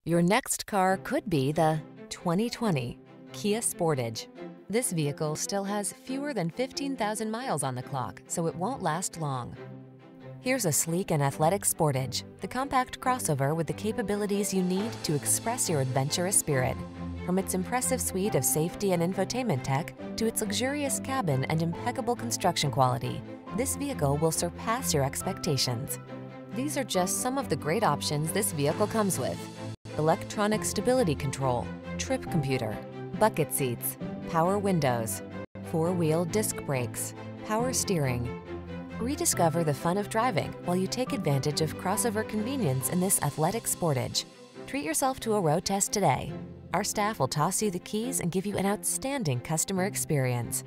Your next car could be the 2020 Kia Sportage. This vehicle still has fewer than 15,000 miles on the clock, so it won't last long. Here's a sleek and athletic Sportage, the compact crossover with the capabilities you need to express your adventurous spirit. From its impressive suite of safety and infotainment tech to its luxurious cabin and impeccable construction quality, this vehicle will surpass your expectations. These are just some of the great options this vehicle comes with: electronic stability control, trip computer, bucket seats, power windows, four-wheel disc brakes, power steering. Rediscover the fun of driving while you take advantage of crossover convenience in this athletic Sportage. Treat yourself to a road test today. Our staff will toss you the keys and give you an outstanding customer experience.